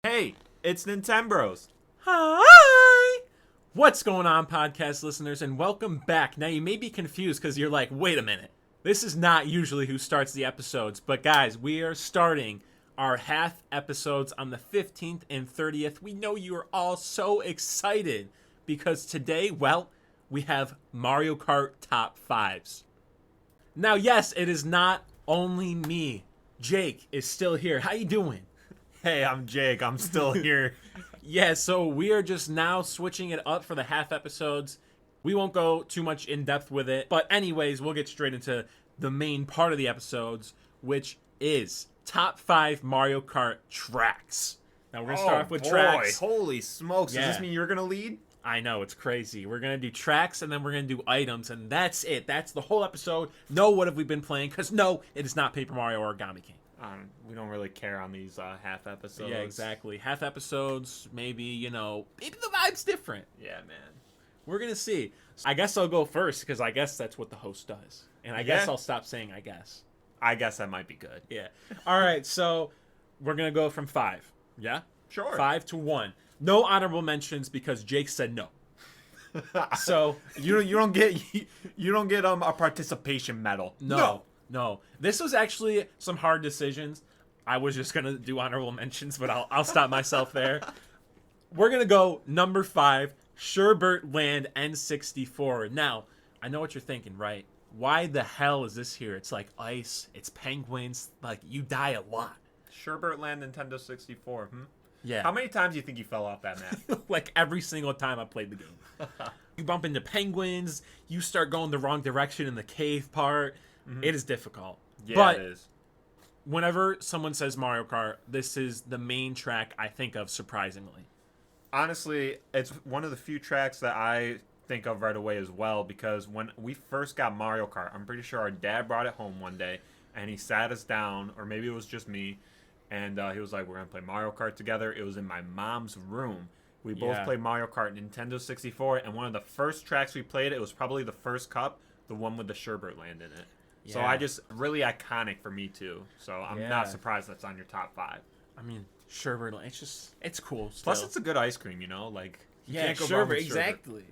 Hey, it's Nintenbros. Hi! What's going on, podcast listeners, and welcome back. Now, you may be confused because you're like, wait a minute. This is not usually who starts the episodes, but guys, we are starting our half episodes on the 15th and 30th. We know you are all so excited because today, well, we have Mario Kart Top 5s. Now, yes, it is not only me. Jake is still here. How you doing? Hey, I'm Jake. I'm still here. Yeah, so we are just now switching it up for the half episodes. We won't go too much in depth with it. But anyways, we'll get straight into the main part of the episodes, which is top 5 Mario Kart tracks. Now we're going to start off with tracks. Holy smokes. Yeah. Does this mean you're going to lead? I know, it's crazy. We're going to do tracks and then we're going to do items. And that's it. That's the whole episode. No, what have we been playing? Because no, it is not Paper Mario or Origami King. We don't really care on these half episodes. Yeah, exactly. Half episodes, maybe the vibe's different. Yeah, man. We're going to see. I guess I'll go first because I guess that's what the host does. And I guess I'll stop saying I guess. I guess that might be good. Yeah. All right, so we're going to go from 5. Yeah? Sure. 5 to 1. No honorable mentions because Jake said no. So you don't get a participation medal. No. This was actually some hard decisions. I was just going to do honorable mentions, but I'll stop myself there. We're going to go number 5, Sherbert Land N64. Now, I know what you're thinking, right? Why the hell is this here? It's like ice, it's penguins, like you die a lot. Sherbert Land Nintendo 64. Yeah. How many times do you think you fell off that map? Like every single time I played the game. You bump into penguins, you start going the wrong direction in the cave part. Mm-hmm. It is difficult. Yeah, but it is. Whenever someone says Mario Kart, this is the main track I think of, surprisingly. Honestly, it's one of the few tracks that I think of right away as well, because when we first got Mario Kart, I'm pretty sure our dad brought it home one day, and he sat us down, or maybe it was just me, and he was like, we're going to play Mario Kart together. It was in my mom's room. We both played Mario Kart Nintendo 64, and one of the first tracks we played, it was probably the first cup, the one with the Sherbert Land in it. Yeah. So I just, really iconic for me too. So I'm not surprised that's on your top 5. I mean, Sherbert, it's cool still. Plus it's a good ice cream, like, you can't go wrong with Sherbert. Exactly.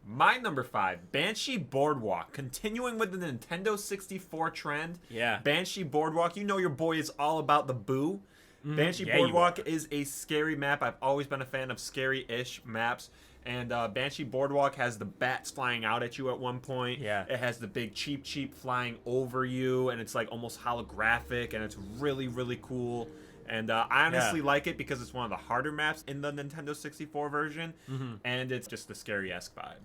My number 5, Banshee Boardwalk. Continuing with the Nintendo 64 trend. Yeah. Banshee Boardwalk, your boy is all about the boo. Banshee Boardwalk is a scary map. I've always been a fan of scary-ish maps. And Banshee Boardwalk has the bats flying out at you at one point. Yeah. It has the big Cheep flying over you, and it's like almost holographic, and it's really, really cool. And I honestly like it because it's one of the harder maps in the Nintendo 64 version, and it's just the scary-esque vibe.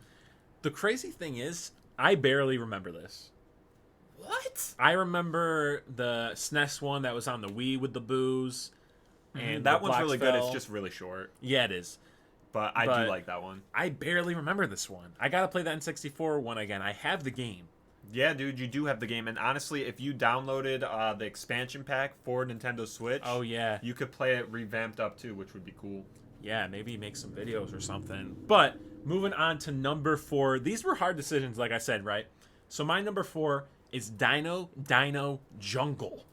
The crazy thing is, I barely remember this. What? I remember the SNES one that was on the Wii with the boos. And that one's really good. It's just really short. Yeah, it is. But I do like that one. I barely remember this one. I gotta play the N64 one again. I have the game. Yeah, dude, you do have the game. And honestly, if you downloaded the expansion pack for Nintendo Switch, you could play it revamped up too, which would be cool. Yeah, maybe make some videos or something. But moving on to number 4. These were hard decisions, like I said, right? So my number 4 is Dino Jungle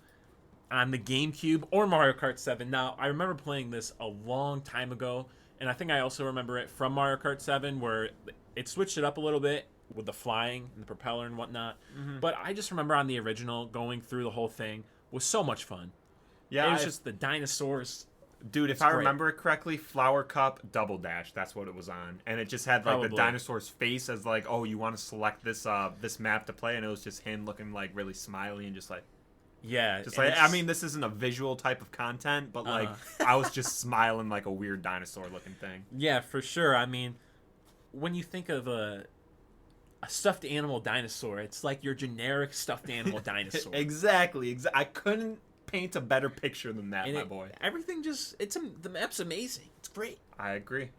on the GameCube or Mario Kart 7. Now, I remember playing this a long time ago, and I think I also remember it from Mario Kart 7 where it switched it up a little bit with the flying and the propeller and whatnot. But I just remember on the original, going through the whole thing was so much fun. Yeah, it was just the dinosaurs. Dude, if I remember it correctly, Flower Cup Double Dash, that's what it was on. And it just had like the dinosaur's face as like, oh, you want to select this this map to play, and it was just him looking like really smiley and just like, yeah, just like, I mean, this isn't a visual type of content, but like I was just smiling like a weird dinosaur looking thing. Yeah, for sure. I mean, when you think of a stuffed animal dinosaur, it's like your generic stuffed animal dinosaur. Exactly. I couldn't paint a better picture than that, my boy. Everything just, the map's amazing. It's great. I agree.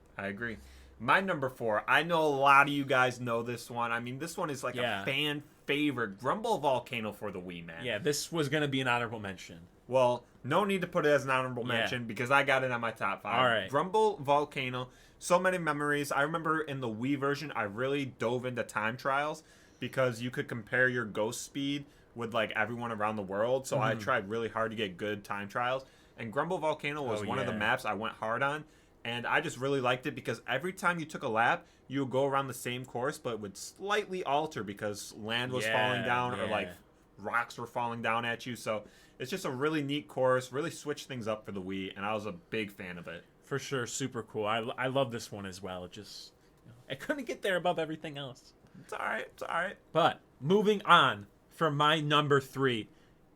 My number 4, I know a lot of you guys know this one. I mean, this one is like a fan favorite. Grumble Volcano for the Wii, man. Yeah, this was going to be an honorable mention. Well, no need to put it as an honorable mention because I got it on my top 5. All right. Grumble Volcano, so many memories. I remember in the Wii version, I really dove into time trials because you could compare your ghost speed with like everyone around the world. So I tried really hard to get good time trials. and Grumble Volcano was one of the yeah. maps I went hard on, and I just really liked it because every time you took a lap, you would go around the same course, but it would slightly alter because land was falling down or like rocks were falling down at you. So it's just a really neat course, really switched things up for the Wii, and I was a big fan of it. For sure, super cool. I love this one as well. It just, I couldn't get there above everything else. It's all right. It's all right. But moving on for my number 3,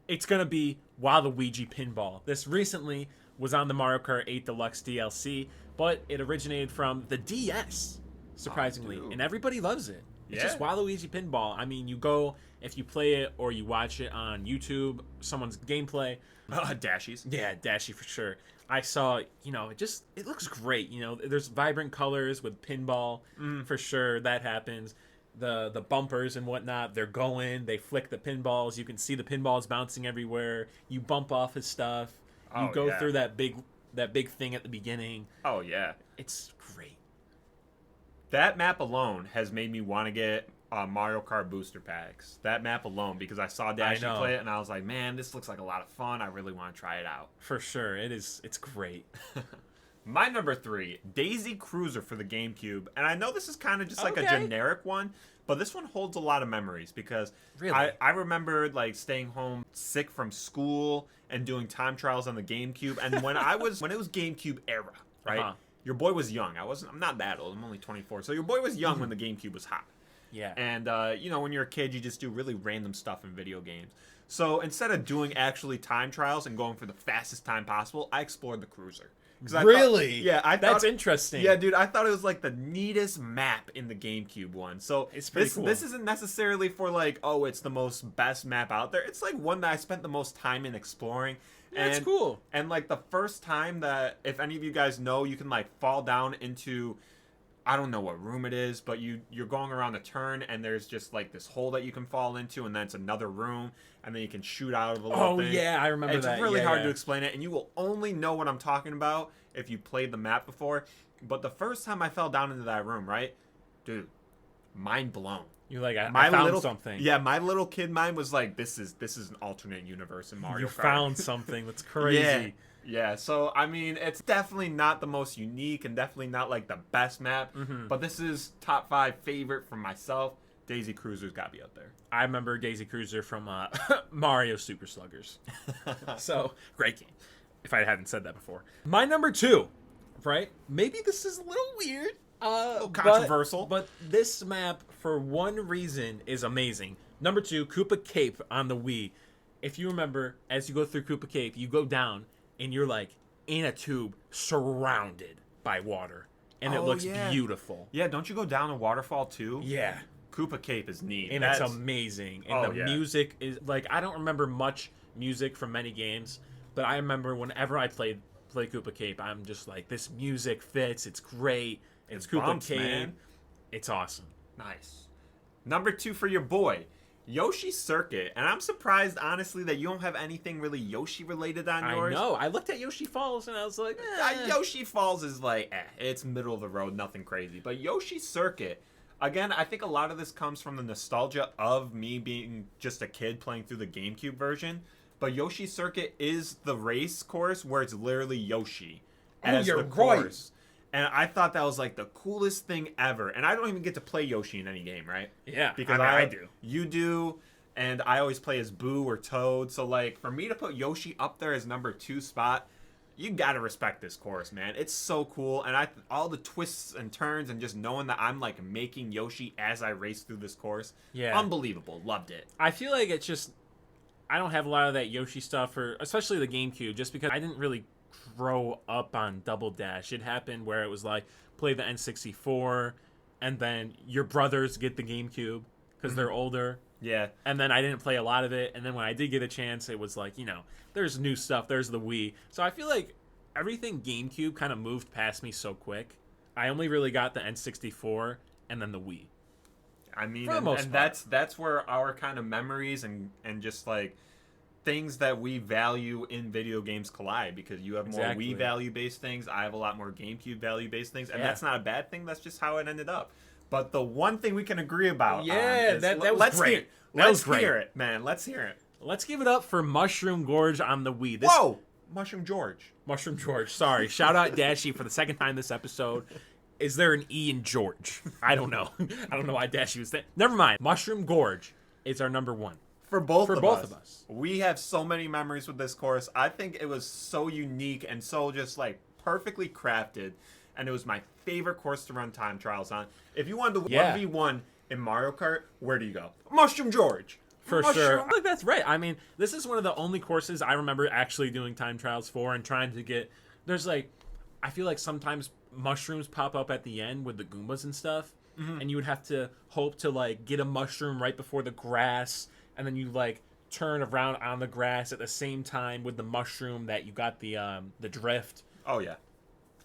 it's going to be Waluigi Pinball. This recently was on the Mario Kart 8 Deluxe DLC, but it originated from the DS, surprisingly. And everybody loves it. It's just Waluigi Pinball. I mean, you go, if you play it or you watch it on YouTube, someone's gameplay. Dashies. Yeah, Dashy for sure. I saw, it looks great. There's vibrant colors with pinball for sure. That happens. The bumpers and whatnot, they're going. They flick the pinballs. You can see the pinballs bouncing everywhere. You bump off his stuff. You go through that big thing at the beginning. Oh yeah, it's great. That map alone has made me want to get Mario Kart booster packs. That map alone, because I saw Dashy play it and I was like, man, this looks like a lot of fun. I really want to try it out. For sure, it's great. My number 3, Daisy Cruiser for the GameCube. And I know this is kind of just like a generic one, but this one holds a lot of memories because I remember like staying home sick from school and doing time trials on the GameCube. And when it was GameCube era, right? Your boy was young. I'm not that old. I'm only 24. So your boy was young when the GameCube was hot. Yeah. And, when you're a kid, you just do really random stuff in video games. So instead of doing actually time trials and going for the fastest time possible, I explored the Cruiser. Really? I thought that's interesting. Yeah, dude, I thought it was like the neatest map in the GameCube one. So it's pretty cool. This isn't necessarily for like, oh, it's the most best map out there. It's like one that I spent the most time in exploring. Yeah, it's cool. And like the first time that, if any of you guys know, you can like fall down into, I don't know what room it is, but you're going around a turn and there's just like this hole that you can fall into, and then it's another room, and then you can shoot out of a little thing. Oh yeah, I remember that. It's really hard to explain it, and you will only know what I'm talking about if you played the map before. But the first time I fell down into that room, right, dude, mind blown. You're like, I found something. Yeah, my little kid mind was like, this is an alternate universe in Mario Kart. You found something. That's crazy. Yeah, so I mean, it's definitely not the most unique and definitely not like the best map, but this is top 5 favorite from myself. Daisy Cruiser's got to be up there. I remember Daisy Cruiser from Mario Super Sluggers. So, great game, if I hadn't said that before. My number 2, right? Maybe this is a little weird. A little controversial. But this map, for one reason, is amazing. Number 2, Koopa Cape on the Wii. If you remember, as you go through Koopa Cape, you go down, and you're like in a tube surrounded by water. And it looks beautiful. Yeah, don't you go down a waterfall too? Yeah. Koopa Cape is neat. And it's amazing. And the music is like, I don't remember much music from many games, but I remember whenever I play Koopa Cape, I'm just like, this music fits, it's great. It's Koopa Cape. Man. It's awesome. Nice. Number 2 for your boy, Yoshi Circuit. And I'm surprised, honestly, that you don't have anything really Yoshi related on yours. I know. I looked at Yoshi Falls and I was like, Yoshi Falls is like, it's middle of the road, nothing crazy. But Yoshi Circuit, again, I think a lot of this comes from the nostalgia of me being just a kid playing through the GameCube version. But Yoshi Circuit is the race course where it's literally Yoshi as the course. And I thought that was like the coolest thing ever. And I don't even get to play Yoshi in any game, right? Yeah, because I do. You do, and I always play as Boo or Toad. So like for me to put Yoshi up there as number 2 spot, you gotta respect this course, man. It's so cool, and all the twists and turns, and just knowing that I'm like making Yoshi as I race through this course, unbelievable. Loved it. I feel like it's just, I don't have a lot of that Yoshi stuff, especially the GameCube, just because I didn't really grow up on Double Dash. It happened where it was like, play the N64, and then your brothers get the GameCube because they're older. Yeah. And then I didn't play a lot of it, and then when I did get a chance, it was like, there's new stuff, there's the Wii. So I feel like everything GameCube kind of moved past me so quick. I only really got the N64 and then the Wii. I mean, and that's where our kind of memories and just like things that we value in video games collide, because you have more Wii value-based things, I have a lot more GameCube value-based things, and that's not a bad thing, that's just how it ended up. But the one thing we can agree about is, that was great. Let's hear it, man. Let's hear it. Let's give it up for Mushroom Gorge on the Wii. Whoa! Mushroom George. Mushroom George. Sorry. Shout out Dashy for the second time this episode. Is there an E in George? I don't know. I don't know why Dashy was there. Never mind. Mushroom Gorge is our number one. For both of us. We have so many memories with this course. I think it was so unique and so just like perfectly crafted. And it was my favorite course to run time trials on. If you wanted to 1v1 in Mario Kart, where do you go? Mushroom George. For sure. I think that's right. I mean, this is one of the only courses I remember actually doing time trials for and trying to get... There's like... I feel like sometimes mushrooms pop up at the end with the Goombas and stuff. Mm-hmm. And you would have to hope to like get a mushroom right before the grass. And then you like turn around on the grass at the same time with the mushroom that you got the drift. Oh, yeah.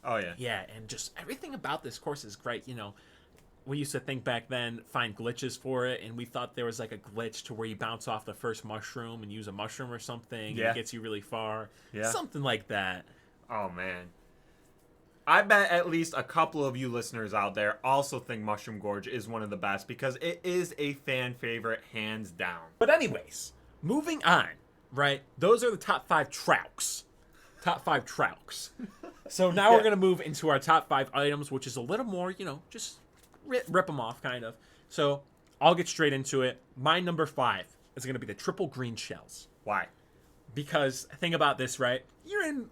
Oh, yeah. Yeah, and just everything about this course is great, you know. We used to think back then, find glitches for it, and we thought there was like a glitch to where you bounce off the first mushroom and use a mushroom or something, and it gets you really far. Yeah. Something like that. Oh, man. I bet at least a couple of you listeners out there also think Mushroom Gorge is one of the best because it is a fan favorite, hands down. But anyways, moving on, right? Those are the top 5 Trouks. Top 5 Trouks. So now we're going to move into our top 5 items, which is a little more, you know, just... rip them off, kind of. So, I'll get straight into it. My number 5 is going to be the triple green shells. Why? Because, think about this, right? You're in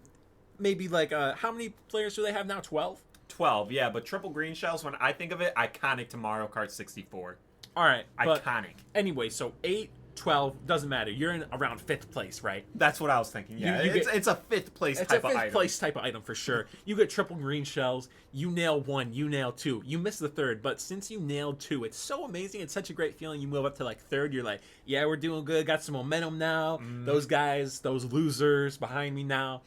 maybe like, how many players do they have now? 12? 12, yeah. But triple green shells, when I think of it, iconic to Mario Kart 64. All right. Iconic. Anyway, so 8, 12, doesn't matter. You're in around 5th place, right? That's what I was thinking. Yeah, it's a 5th place type of item. It's a 5th place type of item for sure. You get triple green shells. You nail 1. You nail 2. You miss the 3rd, but since you nailed 2, it's so amazing. It's such a great feeling. You move up to like 3rd. You're like, yeah, we're doing good. Got some momentum now. Those guys, those losers behind me now.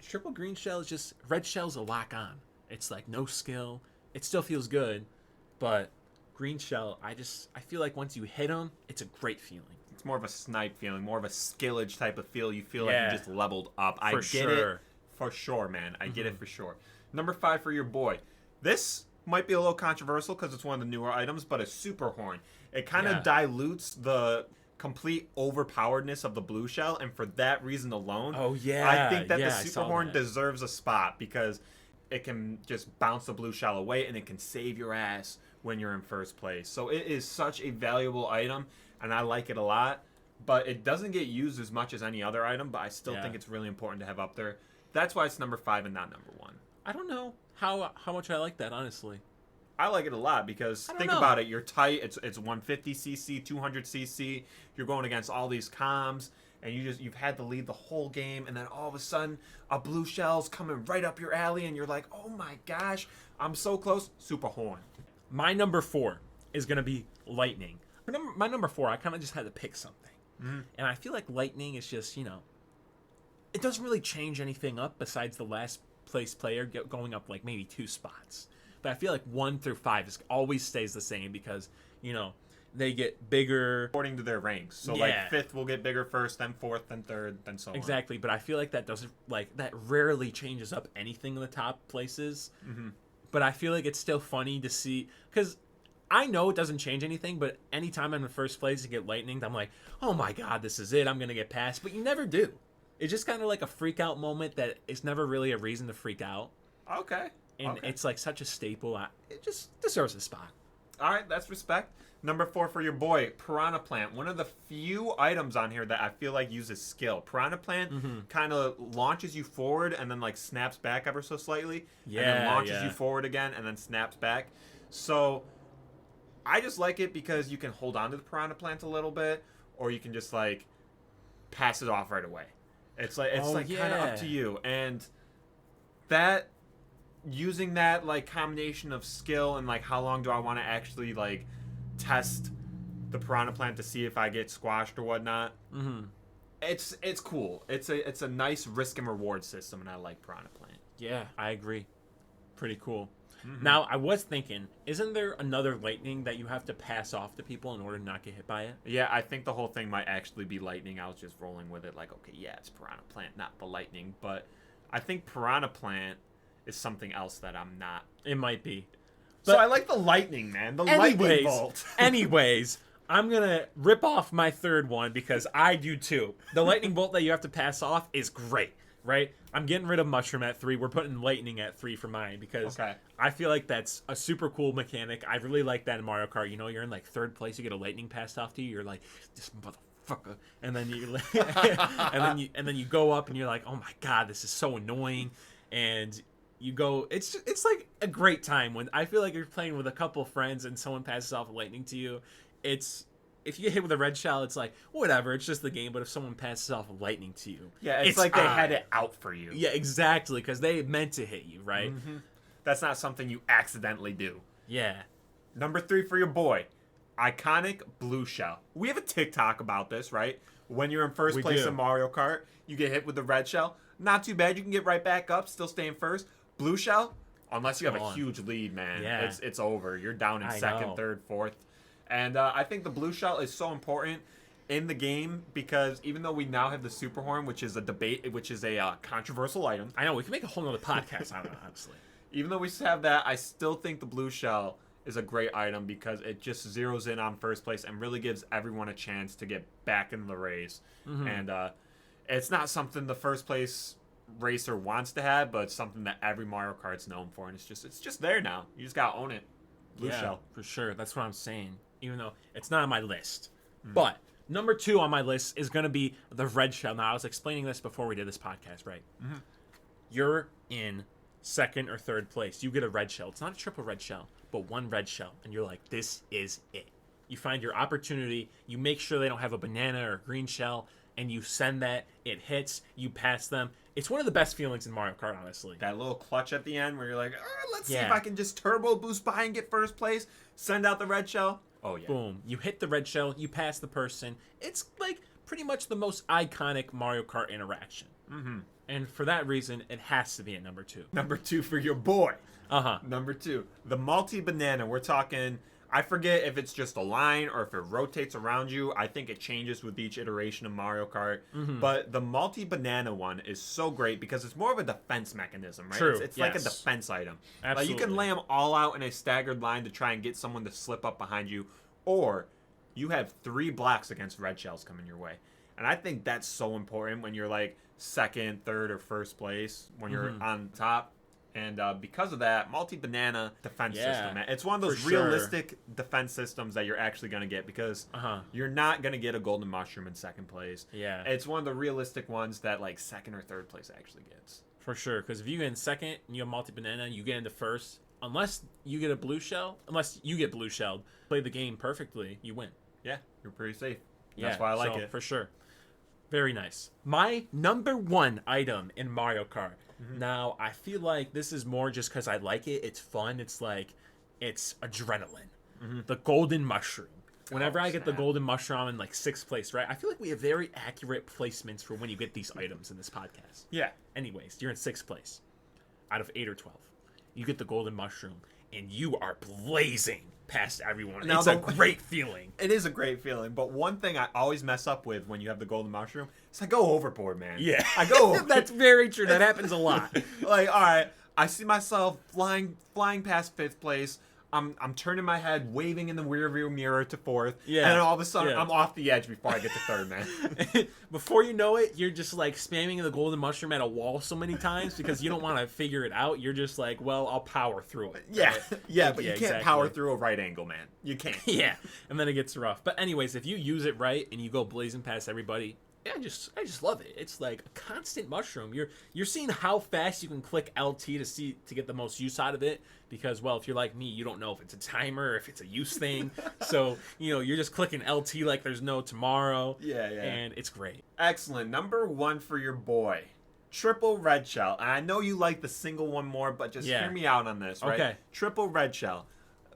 Triple green shell is just red shell's a lock on. It's like no skill. It still feels good, but green shell, I feel like once you hit them, it's a great feeling. It's more of a snipe feeling, more of a skillage type of feel. You feel like you just leveled up. I get it for sure, man. I get it for sure. Number 5 for your boy. This might be a little controversial because it's one of the newer items, but a super horn. It kind of dilutes the complete overpoweredness of the blue shell, and for that reason alone, I think that the super horn deserves a spot because it can just bounce the blue shell away and it can save your ass when you're in first place. So it is such a valuable item, and I like it a lot, but it doesn't get used as much as any other item, but I still think it's really important to have up there. That's why it's number 5 and not number 1. I don't know how much I like that, honestly. I like it a lot because think about it. You're tight. It's 150cc, 200cc. You're going against all these comms, and you've had the lead the whole game, and then all of a sudden a blue shell's coming right up your alley, and you're like, oh my gosh, I'm so close. Super horn. My number 4 is gonna be lightning. My number 4, I kind of just had to pick something, and I feel like lightning is just, you know, it doesn't really change anything up besides the last place player going up like maybe 2 spots. But I feel like 1 through 5 always stays the same because, you know, they get bigger according to their ranks. So like 5th will get bigger first, then 4th, then 3rd, then so on. Exactly, but I feel like that doesn't that rarely changes up anything in the top places. But I feel like it's still funny to see because I know it doesn't change anything, but anytime I'm in first place to get lightning, I'm like, oh my god, this is it. I'm gonna get past, but you never do. It's just kind of like a freak out moment that is never really a reason to freak out. Okay. And it's like such a staple. It just deserves a spot. All right, that's respect. Number 4 for your boy, Piranha Plant. One of the few items on here that I feel like uses skill. Piranha Plant kind of launches you forward and then like snaps back ever so slightly. And then launches you forward again and then snaps back. So I just like it because you can hold on to the Piranha Plant a little bit, or you can just like pass it off right away. It's like kind of up to you. And that using that like combination of skill and like how long do I want to actually like test the Piranha Plant to see if I get squashed or whatnot. It's cool. It's a nice risk and reward system, and I like Piranha Plant. Yeah, I agree. Pretty cool. Now, I was thinking, isn't there another lightning that you have to pass off to people in order to not get hit by it? Yeah, I think the whole thing might actually be lightning. I was just rolling with it like, okay, yeah, it's Piranha Plant, not the lightning. But I think Piranha Plant is something else that I'm not. It might be. But so I like the lightning, man. The lightning bolt. Anyways, I'm going to rip off my 3rd one because I do too. The lightning bolt that you have to pass off is great. right? I'm getting rid of Mushroom at 3. We're putting Lightning at 3 for mine because I feel like that's a super cool mechanic. I really like that in Mario Kart. You know, you're in like 3rd place, you get a Lightning passed off to you. You're like, this motherfucker, and then you and then you go up and you're like, oh my god, this is so annoying, and you go. It's like a great time when I feel like you're playing with a couple friends and someone passes off a Lightning to you. It's if you get hit with a red shell, it's like, whatever, it's just the game. But if someone passes off a Lightning to you, it's like they had it out for you. Yeah, exactly, because they meant to hit you, right? Mm-hmm. That's not something you accidentally do. Yeah. Number 3 for your boy, iconic blue shell. We have a TikTok about this, right? When you're in first place in Mario Kart, you get hit with the red shell. Not too bad. You can get right back up, still stay in first. Blue shell, unless you have a huge lead, man, it's over. You're down in 2nd, 3rd, 4th. And I think the blue shell is so important in the game because even though we now have the super horn, which is a controversial item. I know, we can make a whole nother podcast on it, honestly. Even though we have that, I still think the blue shell is a great item because it just zeroes in on first place and really gives everyone a chance to get back in the race. Mm-hmm. And it's not something the first place racer wants to have, but it's something that every Mario Kart's known for, and it's just there now. You just gotta own it. Blue shell. For sure. That's what I'm saying. Even though it's not on my list. But number 2 on my list is going to be the red shell. Now, I was explaining this before we did this podcast, right? Mm-hmm. You're in 2nd or 3rd place. You get a red shell. It's not a triple red shell, but 1 red shell. And you're like, this is it. You find your opportunity. You make sure they don't have a banana or a green shell. And you send that. It hits. You pass them. It's one of the best feelings in Mario Kart, honestly. That little clutch at the end where you're like, let's see if I can just turbo boost by and get first place. Send out the red shell. Oh, yeah. Boom. You hit the red shell. You pass the person. It's like pretty much the most iconic Mario Kart interaction. Mm-hmm. And for that reason, it has to be at number 2. Number 2 for your boy. Uh-huh. Number 2. The multi-banana. We're talking... I forget if it's just a line or if it rotates around you. I think it changes with each iteration of Mario Kart. Mm-hmm. But the multi-banana one is so great because it's more of a defense mechanism, right? True. It's like a defense item. Absolutely. Like you can lay them all out in a staggered line to try and get someone to slip up behind you. Or you have 3 blocks against red shells coming your way. And I think that's so important when you're like 2nd, 3rd, or 1st place, when you're on top. And because of that, multi-banana defense system, man. It's one of those realistic defense systems that you're actually going to get because you're not going to get a golden mushroom in 2nd place. Yeah. It's one of the realistic ones that like 2nd or 3rd place actually gets. For sure, because if you get in 2nd and you have multi-banana, you get into 1st. Unless you get blue shelled, play the game perfectly, you win. Yeah, you're pretty safe. That's why I like it. For sure. Very nice. My number 1 item in Mario Kart. Mm-hmm. Now, I feel like this is more just because I like it. It's fun. It's like, it's adrenaline. Mm-hmm. The golden mushroom. Whenever I get the golden mushroom, I'm in like 6th place, right? I feel like we have very accurate placements for when you get these items in this podcast. Yeah. Anyways, you're in 6th place out of 8 or 12. You get the golden mushroom, and you are blazing past everyone. Now, it's a great feeling. It is a great feeling, but one thing I always mess up with when you have the golden mushroom is I go overboard, man. Yeah. I go That's very true. That happens a lot. Like, all right, I see myself flying past 5th place. I'm turning my head, waving in the rearview mirror to 4th, and then all of a sudden I'm off the edge before I get to 3rd, man. Before you know it, you're just like spamming the golden mushroom at a wall so many times because you don't want to figure it out. You're just like, well, I'll power through it. Yeah, right? But you can't power through a right angle, man. You can't. Yeah, and then it gets rough. But anyways, if you use it right and you go blazing past everybody, I just love it. It's like a constant mushroom. You're seeing how fast you can click LT to get the most use out of it. Because, well, if you're like me, you don't know if it's a timer or if it's a use thing. So, you're just clicking LT like there's no tomorrow. Yeah. And it's great. Excellent. Number 1 for your boy. Triple red shell. And I know you like the single one more, but just hear me out on this, right? Okay. Triple red shell.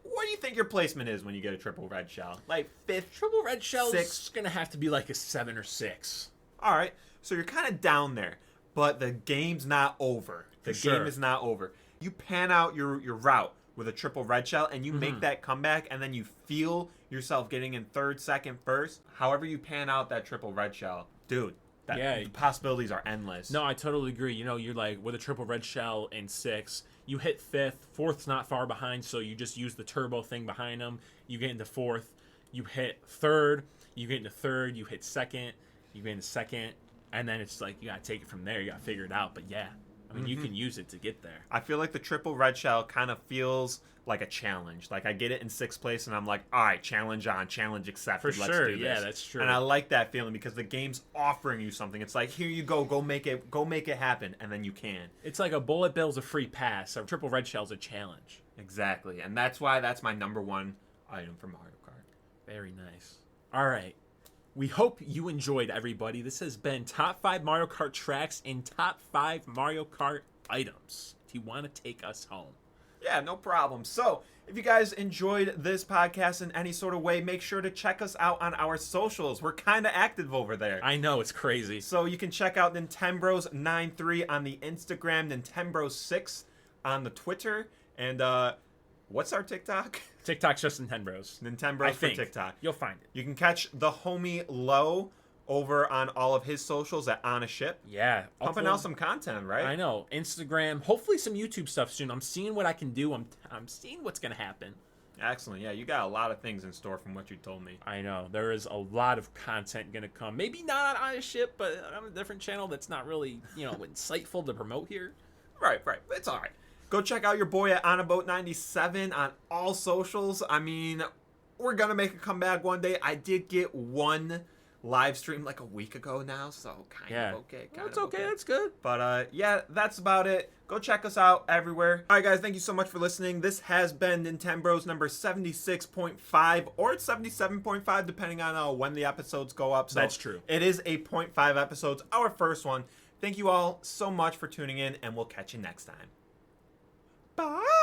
What do you think your placement is when you get a triple red shell? Like 5th? Triple red shell 6th? is going to have to be like a 7 or 6. All right. So you're kind of down there. But the game's not over. The game is not over. You pan out your route with a triple red shell and you make that comeback and then you feel yourself getting in 3rd, 2nd, 1st. However you pan out that triple red shell, dude, the possibilities are endless. No, I totally agree. You're like with a triple red shell in 6, you hit 5th, 4th's not far behind, so you just use the turbo thing behind them. You get into 4th, you hit 3rd, you get into 3rd, you hit 2nd, you get into 2nd. And then it's like you gotta take it from there. You gotta figure it out. But yeah, I mean, you can use it to get there. I feel like the triple red shell kind of feels like a challenge. Like I get it in 6th place, and I'm like, all right, challenge on, challenge accepted. For Let's sure, do this. yeah, that's true. And I like that feeling because the game's offering you something. It's like, here you go make it happen, and then you can. It's like a bullet bill's a free pass. A triple red shell's a challenge. Exactly, and that's why that's my number 1 item for Mario Kart. Very nice. All right. We hope you enjoyed, everybody. This has been Top 5 Mario Kart tracks and Top 5 Mario Kart items. Do you want to take us home? Yeah, no problem. So, if you guys enjoyed this podcast in any sort of way, make sure to check us out on our socials. We're kind of active over there. I know, it's crazy. So you can check out Nintenbros93 on the Instagram, Nintenbros6 on the Twitter, and what's our TikTok? TikTok's just Nintenbros. Nintenbros for TikTok. You'll find it. You can catch the homie Low over on all of his socials at On a Ship. Yeah. Pumping out some content, right? I know. Instagram, hopefully some YouTube stuff soon. I'm seeing what I can do. I'm seeing what's going to happen. Excellent. Yeah, you got a lot of things in store from what you told me. I know. There is a lot of content going to come. Maybe not on a ship, but on a different channel that's not really, insightful to promote here. Right. It's all right. Go check out your boy at OnABoat97 on all socials. I mean, we're going to make a comeback one day. I did get one live stream like a week ago now, so kind of okay. It's okay. That's good. But yeah, that's about it. Go check us out everywhere. All right, guys, thank you so much for listening. This has been Nintenbros number 76.5, or it's 77.5, depending on when the episodes go up. So that's true. It is a 0.5 episodes, our first one. Thank you all so much for tuning in, and we'll catch you next time. Bye.